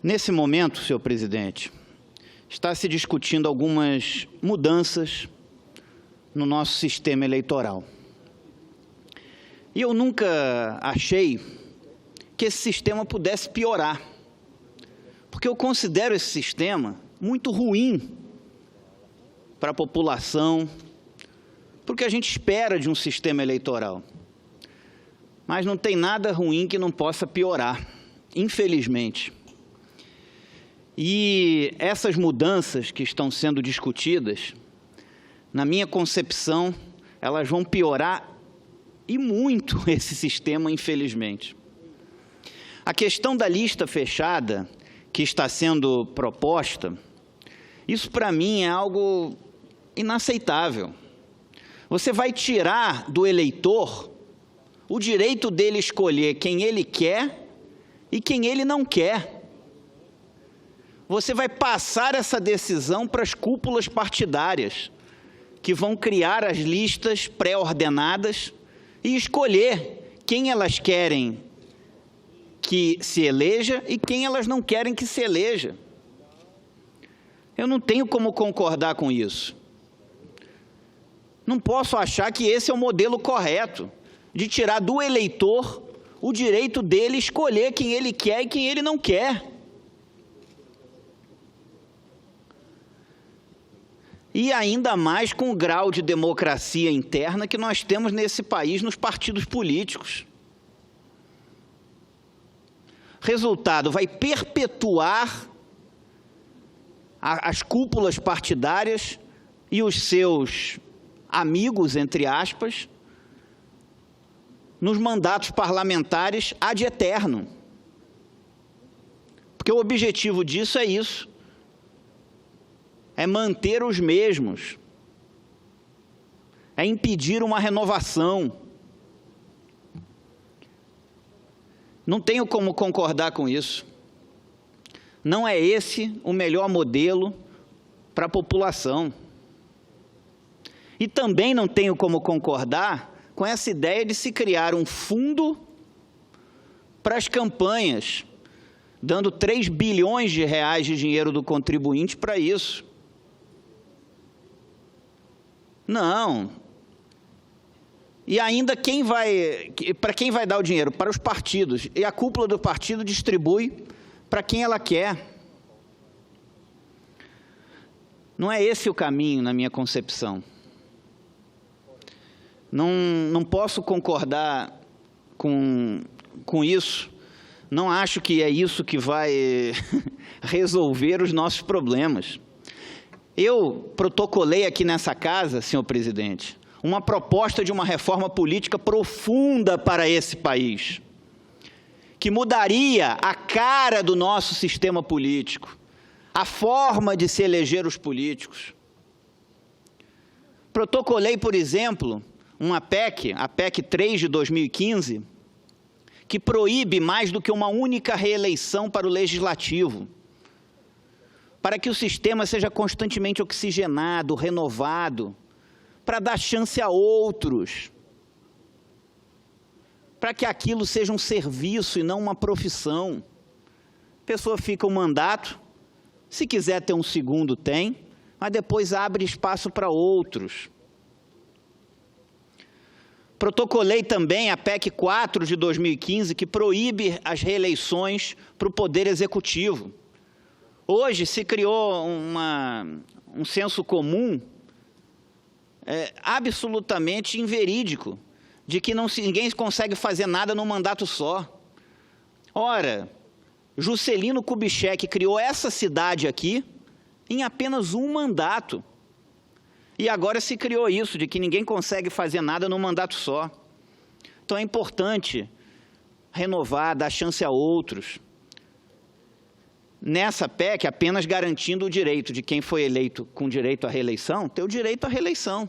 Nesse momento, senhor presidente, está se discutindo algumas mudanças no nosso sistema eleitoral. E eu nunca achei que esse sistema pudesse piorar, porque eu considero esse sistema muito ruim para a população, porque a gente espera de um sistema eleitoral. Mas não tem nada ruim que não possa piorar, infelizmente. E essas mudanças que estão sendo discutidas, na minha concepção, elas vão piorar e muito esse sistema, infelizmente. A questão da lista fechada que está sendo proposta, isso para mim é algo inaceitável. Você vai tirar do eleitor o direito dele escolher quem ele quer e quem ele não quer. Você vai passar essa decisão para as cúpulas partidárias, que vão criar as listas pré-ordenadas e escolher quem elas querem que se eleja e quem elas não querem que se eleja. Eu não tenho como concordar com isso. Não posso achar que esse é o modelo correto, de tirar do eleitor o direito dele escolher quem ele quer e quem ele não quer. E ainda mais com o grau de democracia interna que nós temos nesse país nos partidos políticos. Resultado, vai perpetuar as cúpulas partidárias e os seus amigos, entre aspas, nos mandatos parlamentares ad eterno. Porque o objetivo disso é isso. É manter os mesmos, é impedir uma renovação. Não tenho como concordar com isso. Não é esse o melhor modelo para a população. E também não tenho como concordar com essa ideia de se criar um fundo para as campanhas, dando 3 bilhões de reais de dinheiro do contribuinte para isso. Não. E ainda para quem vai dar o dinheiro? Para os partidos. E a cúpula do partido distribui para quem ela quer. Não é esse o caminho, na minha concepção. Não posso concordar com isso. Não acho que é isso que vai resolver os nossos problemas. Eu protocolei aqui nessa casa, senhor presidente, uma proposta de uma reforma política profunda para esse país, que mudaria a cara do nosso sistema político, a forma de se eleger os políticos. Protocolei, por exemplo, uma PEC, a PEC 3 de 2015, que proíbe mais do que uma única reeleição para o Legislativo, para que o sistema seja constantemente oxigenado, renovado, para dar chance a outros, para que aquilo seja um serviço e não uma profissão. A pessoa fica um mandato, se quiser ter um segundo, tem, mas depois abre espaço para outros. Protocolei também a PEC 4 de 2015, que proíbe as reeleições para o Poder Executivo. Hoje se criou um senso comum absolutamente inverídico, de que ninguém consegue fazer nada num mandato só. Ora, Juscelino Kubitschek criou essa cidade aqui em apenas um mandato. E agora se criou isso, de que ninguém consegue fazer nada num mandato só. Então é importante renovar, dar chance a outros. Nessa PEC, apenas garantindo o direito de quem foi eleito com direito à reeleição, ter o direito à reeleição.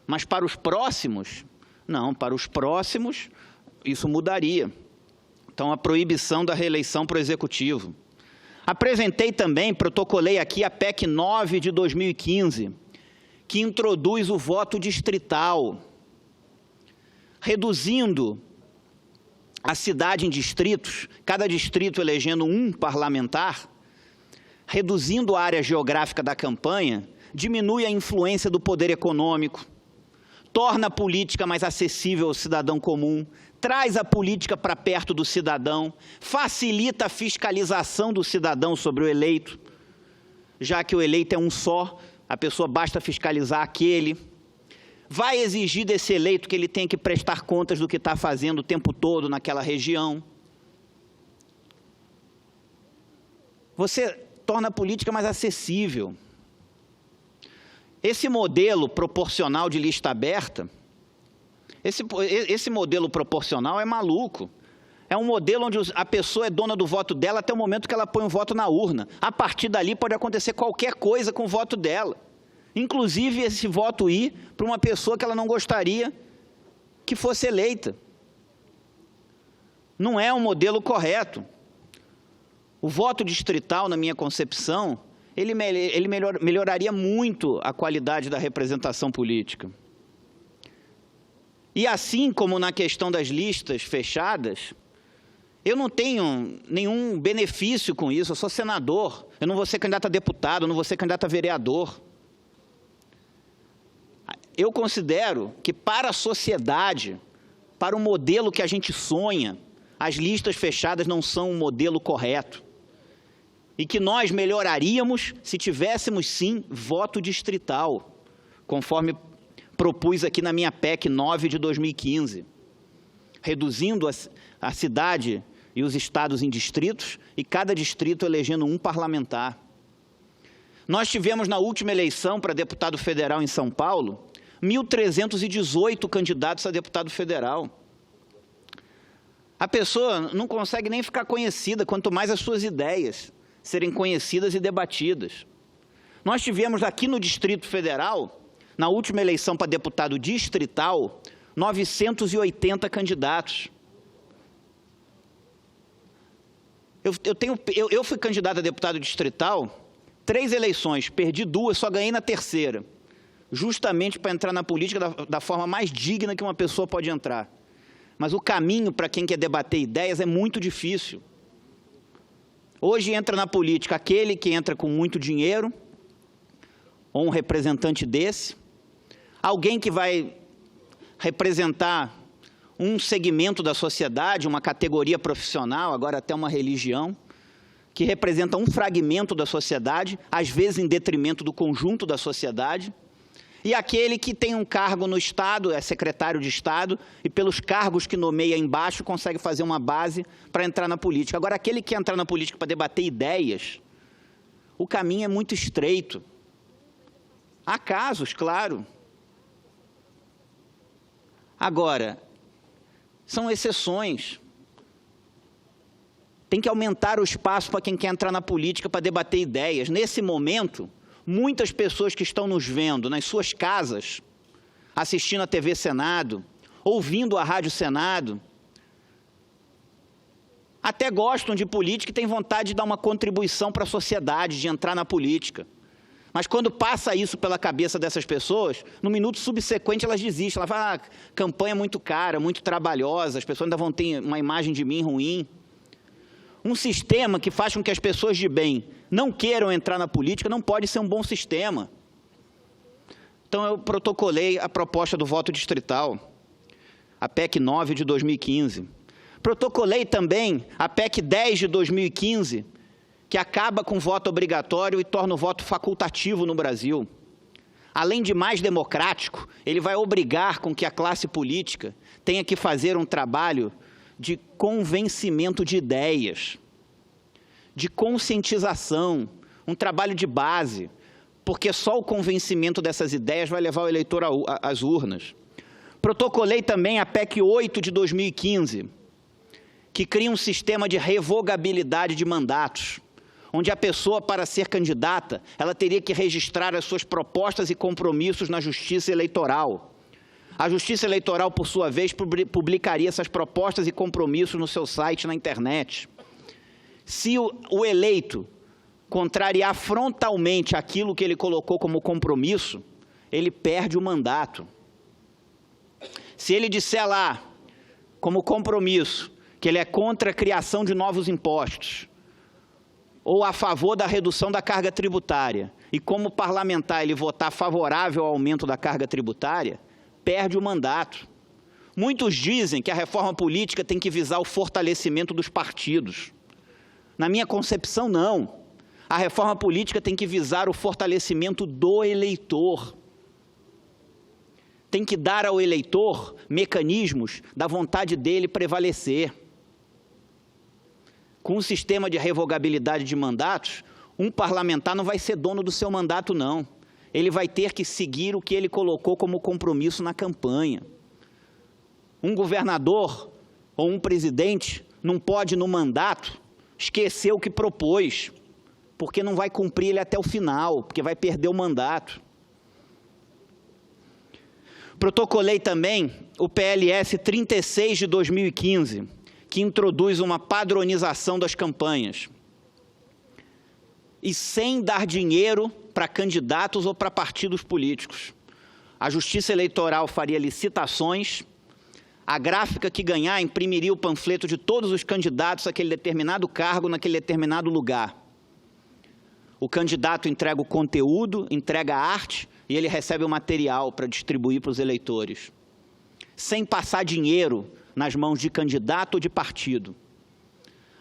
Mas para os próximos, não, para os próximos isso mudaria. Então, a proibição da reeleição para o Executivo. Apresentei também, protocolei aqui a PEC 9 de 2015, que introduz o voto distrital, reduzindo a cidade em distritos, cada distrito elegendo um parlamentar, reduzindo a área geográfica da campanha, diminui a influência do poder econômico, torna a política mais acessível ao cidadão comum, traz a política para perto do cidadão, facilita a fiscalização do cidadão sobre o eleito, já que o eleito é um só, a pessoa basta fiscalizar aquele. Vai exigir desse eleito que ele tenha que prestar contas do que está fazendo o tempo todo naquela região. Você torna a política mais acessível. Esse modelo proporcional de lista aberta, esse modelo proporcional é maluco. É um modelo onde a pessoa é dona do voto dela até o momento que ela põe o voto na urna. A partir dali pode acontecer qualquer coisa com o voto dela. Inclusive esse voto ir para uma pessoa que ela não gostaria que fosse eleita. Não é um modelo correto. O voto distrital, na minha concepção, ele melhoraria muito a qualidade da representação política. E assim como na questão das listas fechadas, eu não tenho nenhum benefício com isso, eu sou senador, eu não vou ser candidato a deputado, eu não vou ser candidato a vereador. Eu considero que para a sociedade, para o modelo que a gente sonha, as listas fechadas não são um modelo correto. E que nós melhoraríamos se tivéssemos, sim, voto distrital, conforme propus aqui na minha PEC 9 de 2015, reduzindo a cidade e os estados em distritos e cada distrito elegendo um parlamentar. Nós tivemos na última eleição para deputado federal em São Paulo, 1.318 candidatos a deputado federal. A pessoa não consegue nem ficar conhecida, quanto mais as suas ideias serem conhecidas e debatidas. Nós tivemos aqui no Distrito Federal, na última eleição para deputado distrital, 980 candidatos. Eu fui candidato a deputado distrital, 3 eleições, perdi 2, só ganhei na terceira, justamente para entrar na política da forma mais digna que uma pessoa pode entrar. Mas o caminho para quem quer debater ideias é muito difícil. Hoje entra na política aquele que entra com muito dinheiro, ou um representante desse, alguém que vai representar um segmento da sociedade, uma categoria profissional, agora até uma religião, que representa um fragmento da sociedade, às vezes em detrimento do conjunto da sociedade, e aquele que tem um cargo no Estado, é secretário de Estado, e pelos cargos que nomeia embaixo, consegue fazer uma base para entrar na política. Agora, aquele que entra na política para debater ideias, o caminho é muito estreito. Há casos, claro. Agora, são exceções. Tem que aumentar o espaço para quem quer entrar na política para debater ideias. Nesse momento, muitas pessoas que estão nos vendo nas suas casas, assistindo a TV Senado, ouvindo a Rádio Senado, até gostam de política e têm vontade de dar uma contribuição para a sociedade, de entrar na política. Mas quando passa isso pela cabeça dessas pessoas, no minuto subsequente elas desistem. Elas falam, campanha é muito cara, muito trabalhosa, as pessoas ainda vão ter uma imagem de mim ruim. Um sistema que faz com que as pessoas de bem não queiram entrar na política não pode ser um bom sistema. Então, eu protocolei a proposta do voto distrital, a PEC 9 de 2015. Protocolei também a PEC 10 de 2015, que acaba com o voto obrigatório e torna o voto facultativo no Brasil. Além de mais democrático, ele vai obrigar com que a classe política tenha que fazer um trabalho de convencimento de ideias, de conscientização, um trabalho de base, porque só o convencimento dessas ideias vai levar o eleitor às urnas. Protocolei também a PEC 8 de 2015, que cria um sistema de revogabilidade de mandatos, onde a pessoa, para ser candidata, ela teria que registrar as suas propostas e compromissos na Justiça Eleitoral. A Justiça Eleitoral, por sua vez, publicaria essas propostas e compromissos no seu site na internet. Se o eleito contrariar frontalmente aquilo que ele colocou como compromisso, ele perde o mandato. Se ele disser lá, como compromisso, que ele é contra a criação de novos impostos, ou a favor da redução da carga tributária, e como parlamentar ele votar favorável ao aumento da carga tributária, perde o mandato. Muitos dizem que a reforma política tem que visar o fortalecimento dos partidos. Na minha concepção, não. A reforma política tem que visar o fortalecimento do eleitor. Tem que dar ao eleitor mecanismos da vontade dele prevalecer. Com um sistema de revogabilidade de mandatos, um parlamentar não vai ser dono do seu mandato, não. Ele vai ter que seguir o que ele colocou como compromisso na campanha. Um governador ou um presidente não pode, no mandato, esquecer o que propôs, porque não vai cumprir ele até o final, porque vai perder o mandato. Protocolei também o PLS 36 de 2015, que introduz uma padronização das campanhas. E sem dar dinheiro para candidatos ou para partidos políticos. A Justiça Eleitoral faria licitações, a gráfica que ganhar imprimiria o panfleto de todos os candidatos àquele determinado cargo, naquele determinado lugar. O candidato entrega o conteúdo, entrega a arte e ele recebe o material para distribuir para os eleitores. Sem passar dinheiro nas mãos de candidato ou de partido.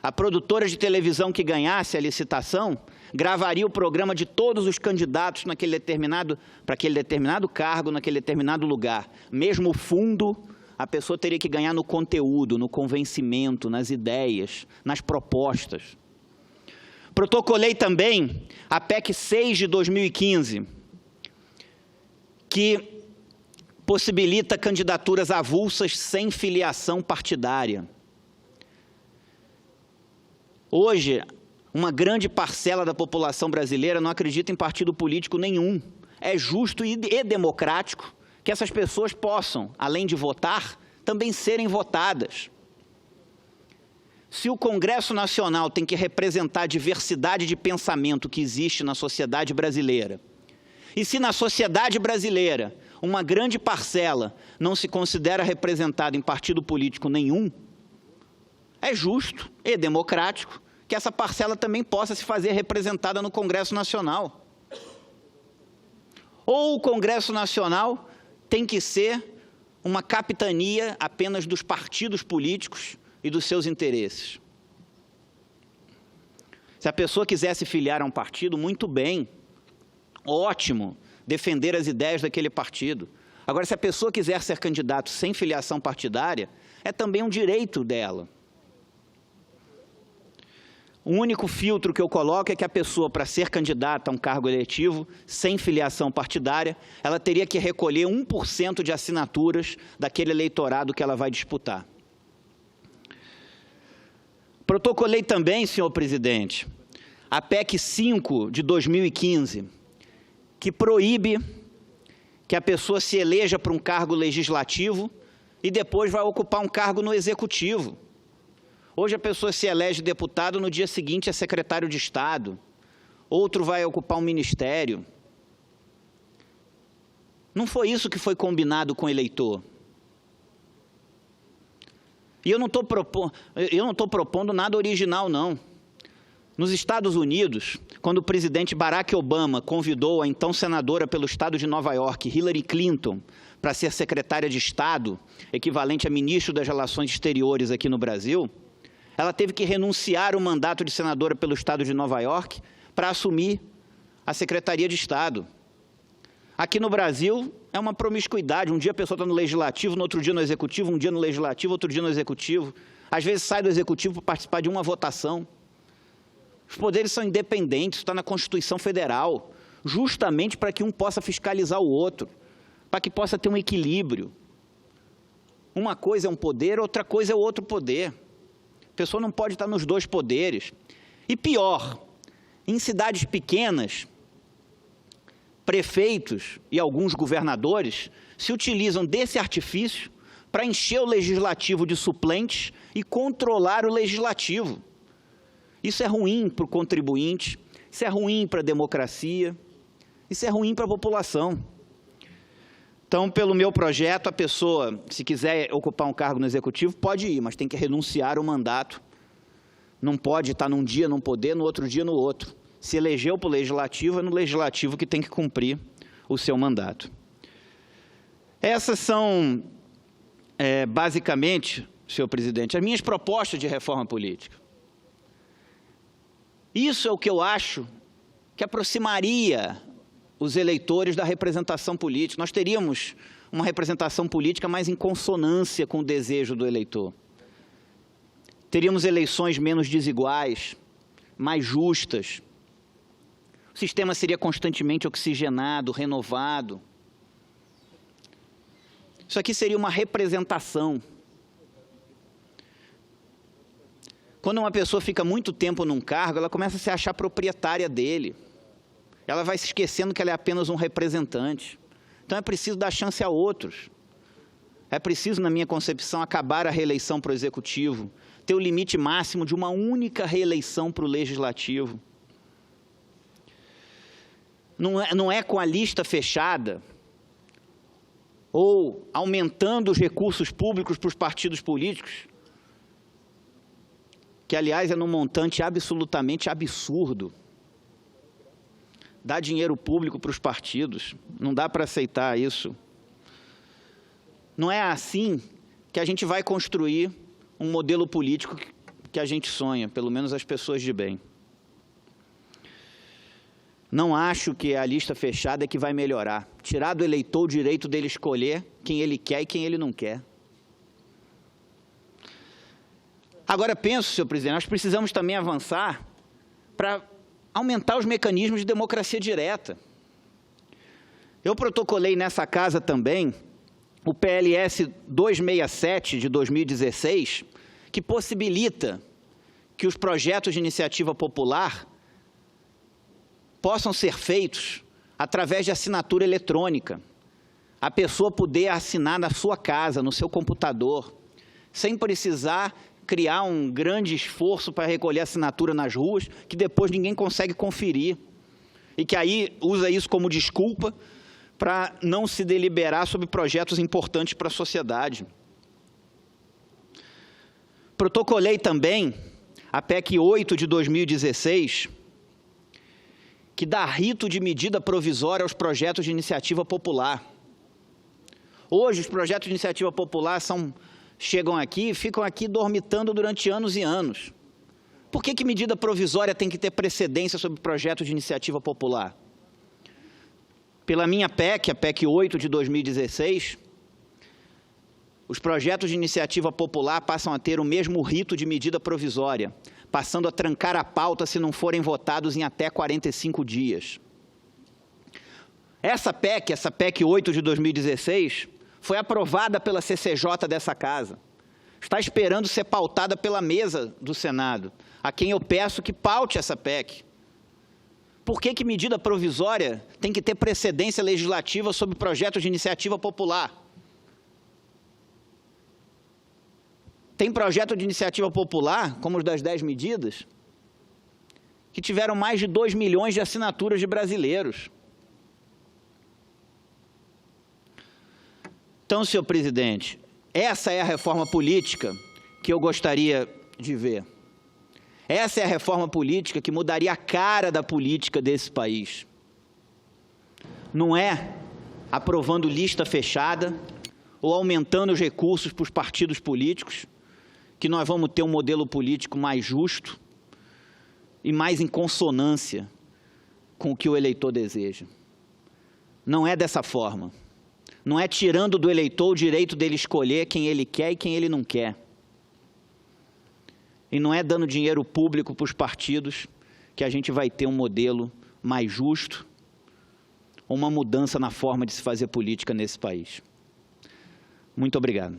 A produtora de televisão que ganhasse a licitação gravaria o programa de todos os candidatos para aquele determinado cargo, naquele determinado lugar. Mesmo o fundo, a pessoa teria que ganhar no conteúdo, no convencimento, nas ideias, nas propostas. Protocolei também a PEC 6 de 2015, que possibilita candidaturas avulsas sem filiação partidária. Hoje, uma grande parcela da população brasileira não acredita em partido político nenhum. É justo e democrático que essas pessoas possam, além de votar, também serem votadas. Se o Congresso Nacional tem que representar a diversidade de pensamento que existe na sociedade brasileira, e se na sociedade brasileira uma grande parcela não se considera representada em partido político nenhum, é justo e democrático que essa parcela também possa se fazer representada no Congresso Nacional. Ou o Congresso Nacional tem que ser uma capitania apenas dos partidos políticos e dos seus interesses. Se a pessoa quiser se filiar a um partido, muito bem, ótimo, defender as ideias daquele partido. Agora, se a pessoa quiser ser candidato sem filiação partidária, é também um direito dela. O único filtro que eu coloco é que a pessoa, para ser candidata a um cargo eletivo, sem filiação partidária, ela teria que recolher 1% de assinaturas daquele eleitorado que ela vai disputar. Protocolei também, senhor presidente, a PEC 5 de 2015, que proíbe que a pessoa se eleja para um cargo legislativo e depois vai ocupar um cargo no executivo. Hoje a pessoa se elege deputado, no dia seguinte é secretário de Estado, outro vai ocupar um ministério. Não foi isso que foi combinado com o eleitor. E eu não estou propondo nada original, não. Nos Estados Unidos, quando o presidente Barack Obama convidou a então senadora pelo estado de Nova York, Hillary Clinton, para ser secretária de Estado, equivalente a ministro das Relações Exteriores aqui no Brasil, ela teve que renunciar ao mandato de senadora pelo estado de Nova York para assumir a Secretaria de Estado. Aqui no Brasil é uma promiscuidade, um dia a pessoa está no Legislativo, no outro dia no Executivo, um dia no Legislativo, outro dia no Executivo. Às vezes sai do Executivo para participar de uma votação. Os poderes são independentes, está na Constituição Federal, justamente para que um possa fiscalizar o outro, para que possa ter um equilíbrio. Uma coisa é um poder, outra coisa é o outro poder. A pessoa não pode estar nos dois poderes. E pior, em cidades pequenas, prefeitos e alguns governadores se utilizam desse artifício para encher o legislativo de suplentes e controlar o legislativo. Isso é ruim para o contribuinte, isso é ruim para a democracia, isso é ruim para a população. Então, pelo meu projeto, a pessoa, se quiser ocupar um cargo no Executivo, pode ir, mas tem que renunciar ao mandato. Não pode estar num dia num poder, no outro dia no outro. Se elegeu para o Legislativo, é no Legislativo que tem que cumprir o seu mandato. Essas são, basicamente, senhor presidente, as minhas propostas de reforma política. Isso é o que eu acho que aproximaria os eleitores da representação política. Nós teríamos uma representação política mais em consonância com o desejo do eleitor. Teríamos eleições menos desiguais, mais justas. O sistema seria constantemente oxigenado, renovado. Isso aqui seria uma representação. Quando uma pessoa fica muito tempo num cargo, ela começa a se achar proprietária dele. Ela vai se esquecendo que ela é apenas um representante. Então, é preciso dar chance a outros. É preciso, na minha concepção, acabar a reeleição para o Executivo, ter o limite máximo de uma única reeleição para o Legislativo. Não é com a lista fechada ou aumentando os recursos públicos para os partidos políticos, que, aliás, é num montante absolutamente absurdo. Dá dinheiro público para os partidos, não dá para aceitar isso. Não é assim que a gente vai construir um modelo político que a gente sonha, pelo menos as pessoas de bem. Não acho que a lista fechada é que vai melhorar. Tirar do eleitor o direito dele escolher quem ele quer e quem ele não quer. Agora, penso, senhor presidente, nós precisamos também avançar para aumentar os mecanismos de democracia direta. Eu protocolei nessa casa também o PLS 267 de 2016, que possibilita que os projetos de iniciativa popular possam ser feitos através de assinatura eletrônica. A pessoa poder assinar na sua casa, no seu computador, sem precisar criar um grande esforço para recolher assinatura nas ruas, que depois ninguém consegue conferir. E que aí usa isso como desculpa para não se deliberar sobre projetos importantes para a sociedade. Protocolei também a PEC 8 de 2016, que dá rito de medida provisória aos projetos de iniciativa popular. Hoje, os projetos de iniciativa popular chegam aqui e ficam aqui dormitando durante anos e anos. Por que medida provisória tem que ter precedência sobre projeto de iniciativa popular? Pela minha PEC, a PEC 8 de 2016, os projetos de iniciativa popular passam a ter o mesmo rito de medida provisória, passando a trancar a pauta se não forem votados em até 45 dias. Essa PEC 8 de 2016, foi aprovada pela CCJ dessa casa. Está esperando ser pautada pela mesa do Senado, a quem eu peço que paute essa PEC. Por que medida provisória tem que ter precedência legislativa sobre projetos de iniciativa popular? Tem projeto de iniciativa popular, como os das 10 medidas, que tiveram mais de 2 milhões de assinaturas de brasileiros. Então, senhor presidente, essa é a reforma política que eu gostaria de ver. Essa é a reforma política que mudaria a cara da política desse país. Não é aprovando lista fechada ou aumentando os recursos para os partidos políticos que nós vamos ter um modelo político mais justo e mais em consonância com o que o eleitor deseja. Não é dessa forma. Não é tirando do eleitor o direito dele escolher quem ele quer e quem ele não quer. E não é dando dinheiro público para os partidos que a gente vai ter um modelo mais justo ou uma mudança na forma de se fazer política nesse país. Muito obrigado.